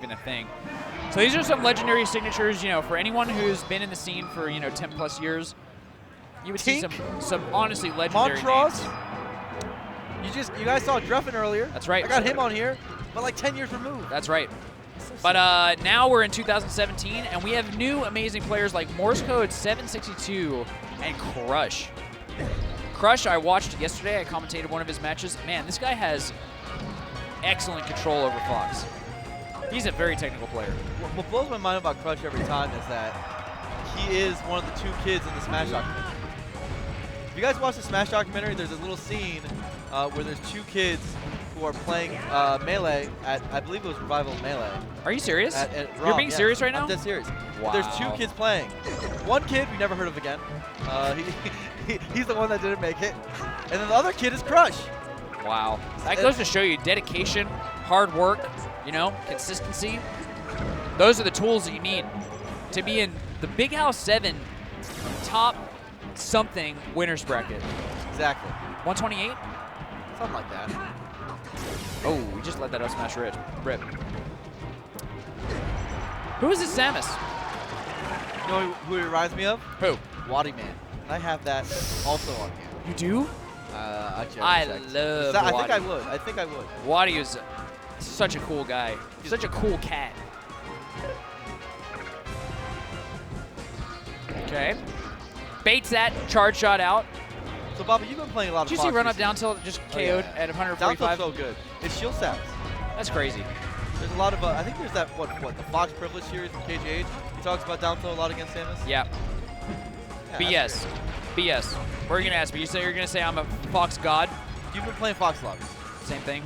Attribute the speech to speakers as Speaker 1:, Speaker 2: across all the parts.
Speaker 1: even a thing. So these are some legendary signatures, you know, for anyone who's been in the scene for, you know, 10 plus years. You would see some honestly legendary names.
Speaker 2: You guys saw Druffin earlier.
Speaker 1: That's right.
Speaker 2: I got him on here, but like 10 years removed.
Speaker 1: That's right. But now we're in 2017, and we have new amazing players like morsecode762 and Crush. Crush, I watched yesterday. I commentated one of his matches. Man, this guy has excellent control over Fox. He's a very technical player.
Speaker 2: What blows my mind about Crush every time is that he is one of the 2 kids in the Smash documentary. If you guys watch the Smash documentary, there's a little scene where there's 2 kids who are playing Melee at, I believe it was Revival Melee.
Speaker 1: Are you serious? You're being serious right now?
Speaker 2: I'm dead serious.
Speaker 1: Wow.
Speaker 2: There's 2 kids playing. One kid we never heard of again. He's the one that didn't make it. And then the other kid is Crush.
Speaker 1: Wow. That goes to show you dedication, hard work, you know, consistency. Those are the tools that you need to be in the Big House 7 top something winners bracket.
Speaker 2: Exactly.
Speaker 1: 128?
Speaker 2: Something like that.
Speaker 1: Oh, we just let that up smash rip. Who is this Samus?
Speaker 2: You know who he reminds me of?
Speaker 1: Who?
Speaker 2: Waddy Man. I have that also on here.
Speaker 1: You do?
Speaker 2: I
Speaker 1: love
Speaker 2: Waddy.
Speaker 1: Waddy.
Speaker 2: I think I would.
Speaker 1: Waddy is such a cool guy. Such a cool cat. Okay. Baits that charge shot out.
Speaker 2: So, Bobby, you've been playing a lot of
Speaker 1: Did you see run up down tilt just KO'd at 145?
Speaker 2: Down tilt's so good. It's shield Samus.
Speaker 1: That's crazy.
Speaker 2: There's a lot of, I think there's that, the Fox Privilege series from KGH. He talks about down tilt a lot against Samus.
Speaker 1: Yeah. BS. BS. What are you going to ask me? You're going to say I'm a Fox god?
Speaker 2: You've been playing Fox a lot.
Speaker 1: Same thing.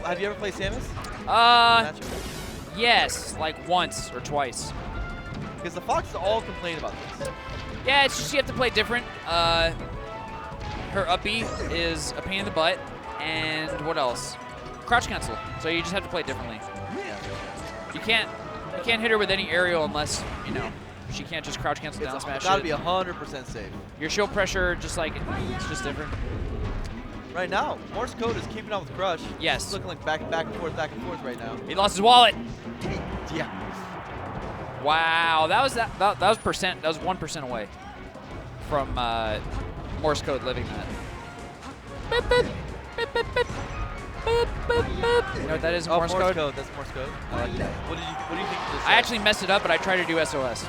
Speaker 2: Have you ever played Samus?
Speaker 1: Yes, like once or twice.
Speaker 2: Because the Foxes all complain about this.
Speaker 1: Yeah, it's just you have to play different. Her up B is a pain in the butt, and what else? Crouch cancel. So you just have to play differently.
Speaker 2: Yeah.
Speaker 1: You can't hit her with any aerial unless, you know, she can't just crouch cancel down smash.
Speaker 2: It's got to be 100% safe.
Speaker 1: Your shield pressure, just like it's just different.
Speaker 2: Right now, Morse code is keeping up with Crush.
Speaker 1: Yes.
Speaker 2: He's looking like back and forth right now.
Speaker 1: He lost his wallet.
Speaker 2: Yeah.
Speaker 1: Wow, that was that was percent. That was 1% away from Morse code living that. Beep, beep, beep, beep, beep. Boop, boop, boop. You know what that is in Morse code?
Speaker 2: That's Morse code. I like that. What do you think this is?
Speaker 1: I actually messed it up, but I tried to do SOS.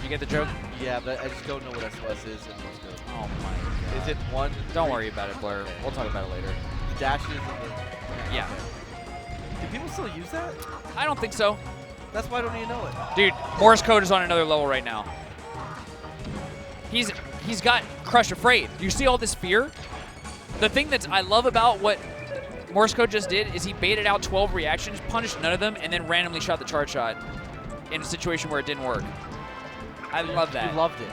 Speaker 1: You get the joke?
Speaker 2: Yeah, but I just don't know what SOS is in Morse code.
Speaker 1: Oh my god.
Speaker 2: Is it one?
Speaker 1: Don't worry about it, Blair.
Speaker 2: Okay.
Speaker 1: We'll talk about it later.
Speaker 2: The dashes and the...
Speaker 1: Yeah.
Speaker 2: Okay. Do people still use that?
Speaker 1: I don't think so.
Speaker 2: That's why I don't even know it.
Speaker 1: Dude, Morse code is on another level right now. He's got Crush afraid. You see all this fear? The thing that I love about what Morse code just did is he baited out 12 reactions, punished none of them, and then randomly shot the charge shot in a situation where it didn't work. I love that.
Speaker 2: You loved it.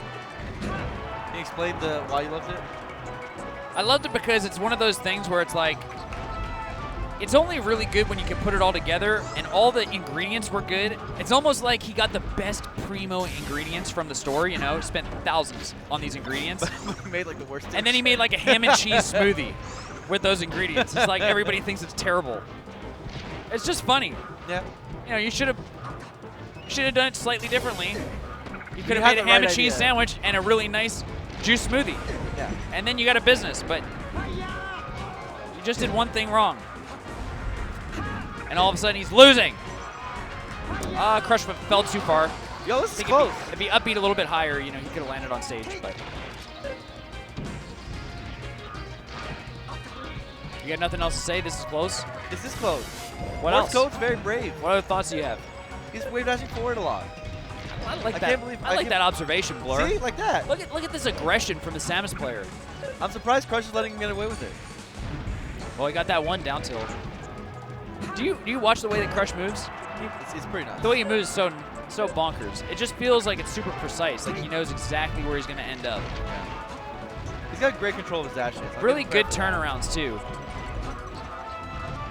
Speaker 2: Can you explain why you loved it?
Speaker 1: I loved it because it's one of those things where it's like, it's only really good when you can put it all together, and all the ingredients were good. It's almost like he got the best primo ingredients from the store, you know, spent thousands on these ingredients.
Speaker 2: He made like the worst dish.
Speaker 1: And then he made like a ham and cheese smoothie with those ingredients. It's like everybody thinks it's terrible. It's just funny.
Speaker 2: Yeah.
Speaker 1: You know, you should have done it slightly differently. You could have
Speaker 2: had
Speaker 1: made a
Speaker 2: the
Speaker 1: ham
Speaker 2: right
Speaker 1: and cheese
Speaker 2: idea.
Speaker 1: sandwich and a really nice juice smoothie.
Speaker 2: Yeah.
Speaker 1: And then you got a business, but you just did one thing wrong. And all of a sudden he's losing. Crush fell too far.
Speaker 2: Yo, this is close.
Speaker 1: If he upbeat a little bit higher, you know, he could have landed on stage, but. You got nothing else to say? This is close?
Speaker 2: This is close.
Speaker 1: What
Speaker 2: Morse
Speaker 1: else?
Speaker 2: code's very brave.
Speaker 1: What other thoughts do you have?
Speaker 2: He's wave dashing forward a lot.
Speaker 1: I like
Speaker 2: I
Speaker 1: that.
Speaker 2: can't believe-
Speaker 1: I like that observation, Blur.
Speaker 2: See? Like that.
Speaker 1: Look at this aggression from the Samus player.
Speaker 2: I'm surprised Crush is letting him get away with it.
Speaker 1: Well, he got that one down tilt. Do you watch the way that Crush moves?
Speaker 2: It's pretty nice.
Speaker 1: The way he moves is so bonkers. It just feels like it's super precise. Like he knows exactly where he's going to end up.
Speaker 2: Yeah. He's got great control of his dashes.
Speaker 1: Really good turnarounds too.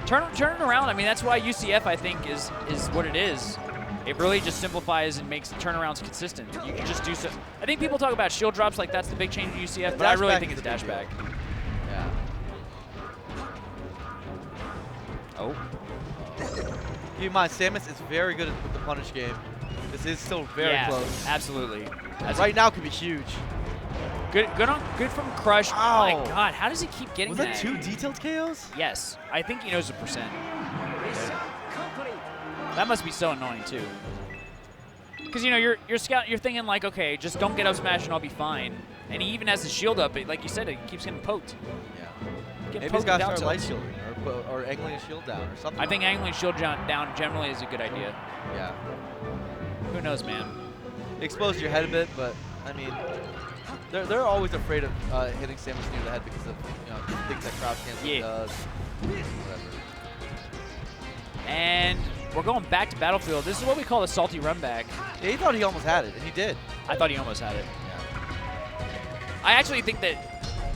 Speaker 1: Turning around, I mean, that's why UCF, I think, is what it is. It really just simplifies and makes turnarounds consistent. You can just do so. I think people talk about shield drops like that's the big change in UCF, but I really think it's dash back.
Speaker 2: Yeah.
Speaker 1: Oh.
Speaker 2: Keep in mind, Samus is very good with the punish game. This is still very close.
Speaker 1: Absolutely.
Speaker 2: Right now could be huge.
Speaker 1: Good from Crush.
Speaker 2: Ow.
Speaker 1: Oh my God, how does he keep getting that?
Speaker 2: Was that 2 detailed KOs?
Speaker 1: Yes, I think he knows the percent. That must be so annoying too. Because you're thinking like, okay, just don't get up smash and I'll be fine. And he even has his shield up, but like you said, he keeps getting poked.
Speaker 2: Yeah. Maybe he's got to start light shielding or angling his shield down or something.
Speaker 1: I think angling shield down generally is a good idea.
Speaker 2: Yeah.
Speaker 1: Who knows, man?
Speaker 2: Expose your head a bit, but I mean, they're always afraid of hitting Samus near the head because of things that crouch cancel does. Whatever.
Speaker 1: And we're going back to Battlefield. This is what we call a salty run back.
Speaker 2: Yeah, he thought he almost had it, and he did.
Speaker 1: I thought he almost had it.
Speaker 2: Yeah.
Speaker 1: I actually think that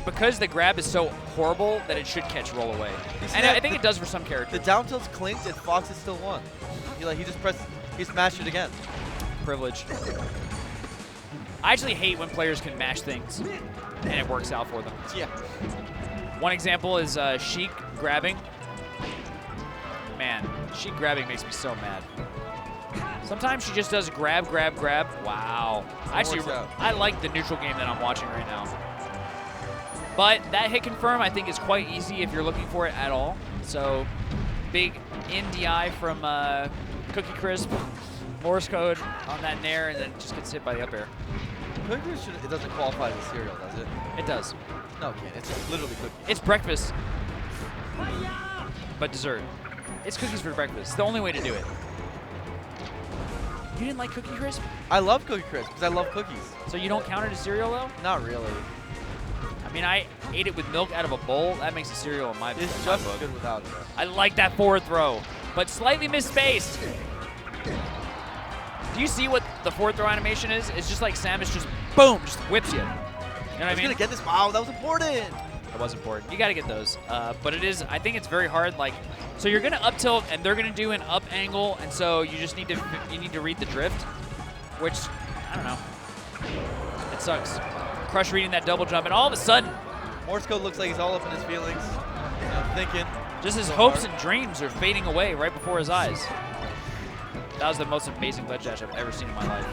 Speaker 1: because the grab is so horrible that it should catch roll away. And I think it does for some characters.
Speaker 2: The down tilt's clinked and Fox is still won. He smashed it again.
Speaker 1: Privilege. I actually hate when players can mash things and it works out for them.
Speaker 2: Yeah.
Speaker 1: One example is Sheik grabbing. Man, Sheik grabbing makes me so mad. Sometimes she just does grab, grab, grab. Wow. Actually, I like the neutral game that I'm watching right now. But that hit confirm, I think, is quite easy if you're looking for it at all. So, big NDI from Cookie Crisp, Morse code on that nair, and then just gets hit by the up air.
Speaker 2: Cookie Crisp, it doesn't qualify as a cereal, does it?
Speaker 1: It does.
Speaker 2: No, it can't. It's literally cookies.
Speaker 1: It's breakfast, but dessert. It's cookies for breakfast. It's the only way to do it. You didn't like Cookie Crisp?
Speaker 2: I love Cookie Crisp because I love cookies.
Speaker 1: So you don't count it as cereal, though?
Speaker 2: Not really.
Speaker 1: I mean, I ate it with milk out of a bowl. That makes a cereal in my book.
Speaker 2: It's just as good without it.
Speaker 1: I like that forward throw, but slightly misspaced. Do you see what the forward throw animation is? It's just like Samus just, boom, just whips you. You know what I mean?
Speaker 2: He's going to get this. Wow, that was important.
Speaker 1: It was important. You got to get those. But it is, I think it's very hard. Like, so you're going to up tilt, and they're going to do an up angle, and so you just need to read the drift, which, I don't know. It sucks. Crush reading that double jump, and all of a sudden,
Speaker 2: Morse code looks like he's all up in his feelings, thinking.
Speaker 1: Just his hopes and dreams are fading away right before his eyes. That was the most amazing ledge dash I've ever seen in my life.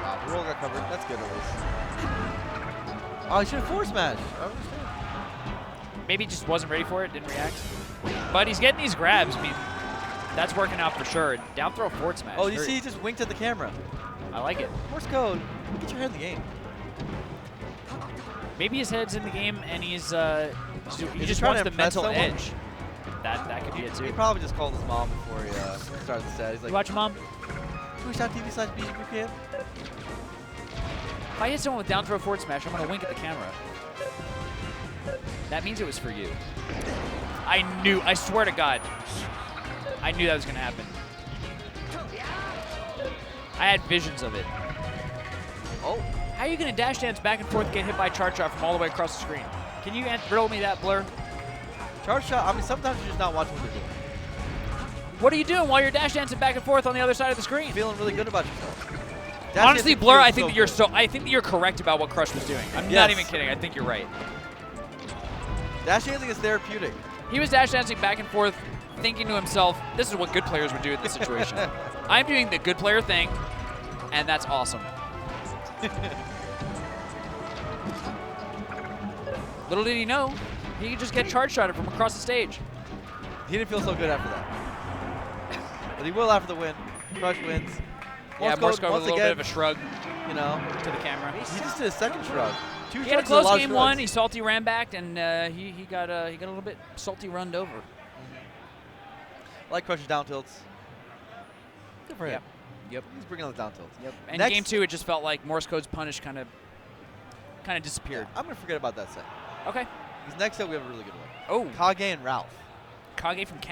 Speaker 2: Wow, the roll got covered. That's good at least. Oh, he should have force smashed. I understand.
Speaker 1: Maybe he just wasn't ready for it, didn't react. But he's getting these grabs. I mean, that's working out for sure. Down throw forward smash.
Speaker 2: Oh, you see, he just winked at the camera.
Speaker 1: I like it.
Speaker 2: Morse code, get your head in the game.
Speaker 1: Maybe his head's in the game and he just wants the mental edge. That could be it too.
Speaker 2: He probably just called his mom before he started the set. He's like,
Speaker 1: you watch your mom?
Speaker 2: Twitch.tv/VGBootCamp.
Speaker 1: If I hit someone with down throw forward smash, I'm going to wink at the camera. That means it was for you. I swear to God, I knew that was going to happen. I had visions of it.
Speaker 2: Oh.
Speaker 1: How are you going to dash dance back and forth and get hit by a charge shot from all the way across the screen? Can you riddle me that, Blur?
Speaker 2: Charge shot, I mean, sometimes you're just not watching what they're doing.
Speaker 1: What are you doing while you're dash dancing back and forth on the other side of the screen?
Speaker 2: Feeling really good about yourself.
Speaker 1: Honestly, Blur, I think that you're correct about what Crush was doing. I'm not even kidding. I think you're right.
Speaker 2: Dash dancing is therapeutic.
Speaker 1: He was dash dancing back and forth, thinking to himself, this is what good players would do in this situation. I'm doing the good player thing, and that's awesome. Little did he know, he could just get charge shotted from across the stage.
Speaker 2: He didn't feel so good after that. But he will after the win. Crush wins.
Speaker 1: Yeah, Morse code with a little bit of a shrug,
Speaker 2: you know,
Speaker 1: to the camera.
Speaker 2: He just did a second shrug.
Speaker 1: He had a close game one. He salty ran back, and he got a little bit salty runned over.
Speaker 2: I like Crush's down tilts. Good for him.
Speaker 1: Yep.
Speaker 2: He's bringing on the down tilts.
Speaker 1: Yep. And game two, it just felt like Morse code's punish kind of disappeared.
Speaker 2: Yeah, I'm gonna forget about that set.
Speaker 1: Okay.
Speaker 2: Because next up we have a really good one.
Speaker 1: Oh.
Speaker 2: Kage and Ralph.
Speaker 1: Kage from Canada.